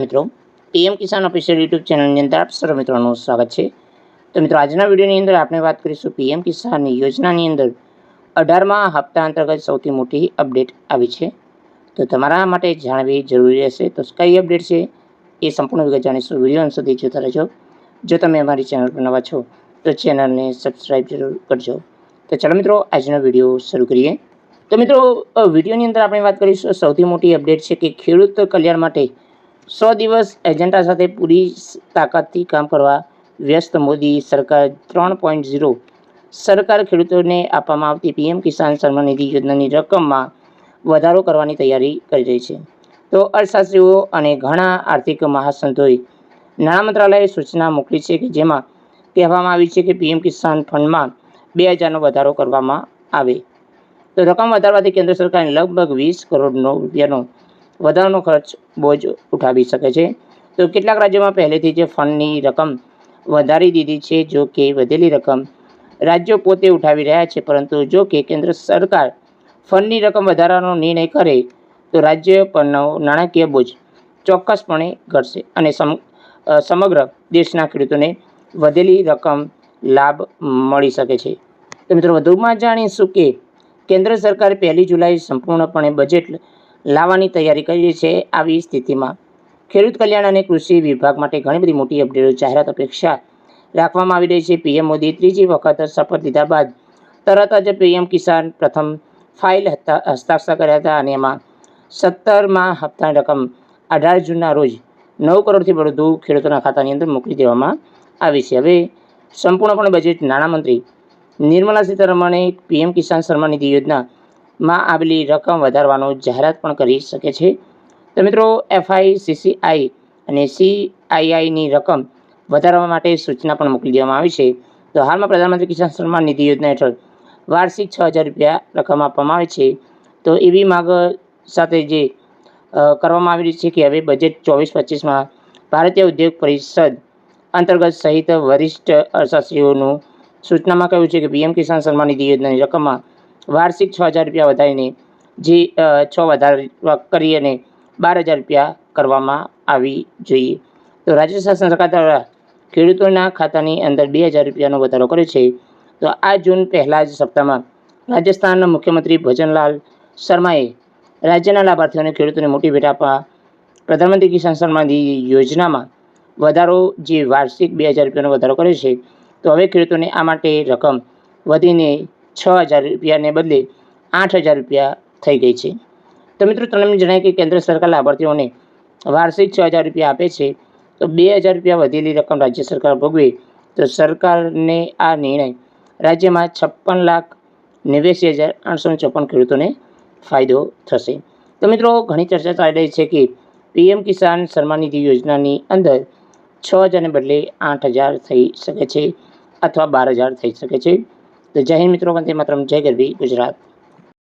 મિત્રો પીએમ કિસાન official YouTube ચેનલની અંદર આપ સર્વ મિત્રોનું સ્વાગત છે। તો મિત્રો આજના વિડીયોની અંદર આપણે વાત કરીશું પીએમ કિસાન યોજનાની અંદર 18મા હપ્તા અંતર્ગત સૌથી મોટી અપડેટ આવી છે। તો તમારા માટે જાણવી જરૂરી હશે। તો કઈ અપડેટ છે એ સંપૂર્ણ વિગત જાણીશું। વિડીયો અંત સુધી જોતા રહેજો। જો તમે અમારી ચેનલ પર નવા છો તો ચેનલને સબસ્ક્રાઈબ જરૂર કરજો। તો ચાલો મિત્રો આજનો વિડીયો શરૂ કરીએ। તો મિત્રો વિડીયોની અંદર આપણે વાત કરીશું સૌથી મોટી અપડેટ છે કે ખેડૂત કલ્યાણ માટે 100 દિવસ એજન્ડા સાથે પૂરી તાકાતથી કામ કરવા વ્યસ્ત મોદી સરકાર 3.0 સરકાર ખેડૂતોને આપવામાં આવતી પીએમ કિસાન સન્માન નિધિ યોજનાની રકમમાં વધારો કરવાની તૈયારી કરી રહી છે। તો અર્થશાસ્ત્રીઓ અને ઘણા આર્થિક મહાસંતોએ નાણાં મંત્રાલયે સૂચના મોકલી છે કે જેમાં કહેવામાં આવ્યું છે કે પીએમ કિસાન ફંડમાં 2000નો વધારો કરવામાં આવે। તો રકમ વધારવાથી કેન્દ્ર સરકારને લગભગ 20 કરોડ રૂપિયાનો વધારાનો ખર્ચ બોજ ઉઠાવી શકે છે। તો કેટલાક રાજ્યોમાં પહેલેથી જ ફંડની રકમ વધારી દીધી છે। જો કે વધેલી રકમ રાજ્યો પોતે ઉઠાવી રહ્યા છે, પરંતુ જો કે કેન્દ્ર સરકાર ફંડની રકમ વધારવાનો નિર્ણય કરે તો રાજ્ય પરનો નાણાકીય બોજ ચોક્કસપણે ઘટશે અને સમગ્ર દેશના ખેડૂતોને વધેલી રકમ લાભ મળી શકે છે। તો મિત્રો વધુમાં જાણીશું કે કેન્દ્ર સરકારે 1 જુલાઈ સંપૂર્ણપણે બજેટ લાવવાની તૈયારી કરી છે। આવી સ્થિતિમાં ખેડૂત કલ્યાણ અને કૃષિ વિભાગ માટે ઘણી બધી મોટી અપડેટો જાહેરાત અપેક્ષા રાખવામાં આવી રહી છે। પીએમ મોદી ત્રીજી વખત શપથ લીધા બાદ તરત જ પીએમ કિસાન પ્રથમ ફાઇલ હસ્તાક્ષર કર્યા હતા અને એમાં 17મા હપ્તાની રકમ 18 જૂનના રોજ 9 કરોડથી વધુ ખેડૂતોના ખાતાની અંદર મોકલી દેવામાં આવી છે। હવે સંપૂર્ણપણે બજેટ નાણામંત્રી નિર્મલા સીતારમણે પીએમ કિસાન સન્માન નિધિ યોજનામાં આવેલી રકમ વધારવાનો જાહેરાત પણ કરી શકે છે। તો મિત્રો એફઆઈસીસીઆઈ અને સીઆઈઆઈની રકમ વધારવા માટે સૂચના પણ મોકલી દેવામાં આવી છે। તો હાલમાં પ્રધાનમંત્રી કિસાન સન્માન નિધિ યોજના હેઠળ વાર્ષિક 6000 રૂપિયા રકમ આપવામાં આવે છે। તો એવી માંગ સાથે જે કરવામાં આવી છે કે હવે બજેટ 24-25માં ભારતીય ઉદ્યોગ પરિષદ અંતર્ગત સહિત વરિષ્ઠ અર્થશાસ્ત્રીઓનું સૂચનામાં કહ્યું છે કે પીએમ કિસાન સન્માન નિધિ યોજનાની રકમમાં વાર્ષિક 6000 રૂપિયા વધારીને જે 6 વધારા કરી અને 12000 રૂપિયા કરવામાં આવી જોઈએ। તો રાજ્ય શાસન સરકાર દ્વારા ખેડૂતોના ખાતાની અંદર 2000 રૂપિયાનો વધારો કર્યો છે। તો આ જૂન પહેલા જ સપ્તાહમાં રાજસ્થાનના મુખ્યમંત્રી ભજનલાલ શર્માએ રાજ્યના લાભાર્થીઓને ખેડૂતોને મોટી ભેટ આપવા પ્રધાનમંત્રી કિસાન સન્માન નિધિ યોજનામાં વધારો જે વાર્ષિક 2000 રૂપિયાનો વધારો કર્યો છે। તો હવે ખેડૂતોને આ માટે રકમ વધીને 6000 રૂપિયાને બદલે 8000 રૂપિયા થઈ ગઈ છે। તો મિત્રો તમને જણાય કે કેન્દ્ર સરકાર લાભાર્થીઓને વાર્ષિક 6000 રૂપિયા આપે છે। તો 2000 રૂપિયા વધેલી રકમ રાજ્ય સરકાર ભોગવે તો સરકારને આ નિર્ણય રાજ્યમાં 56,89,854 ખેડૂતોને ફાયદો થશે। તો મિત્રો ઘણી ચર્ચા ચાલી રહી છે કે પીએમ કિસાન સન્માન નિધિ યોજનાની અંદર 6000ને બદલે 8000 થઈ શકે છે અથવા 12000 થઈ શકે છે। તો જય હિન્દ મિત્રો, વંદે માતરમ, જય ગરવી ગુજરાત।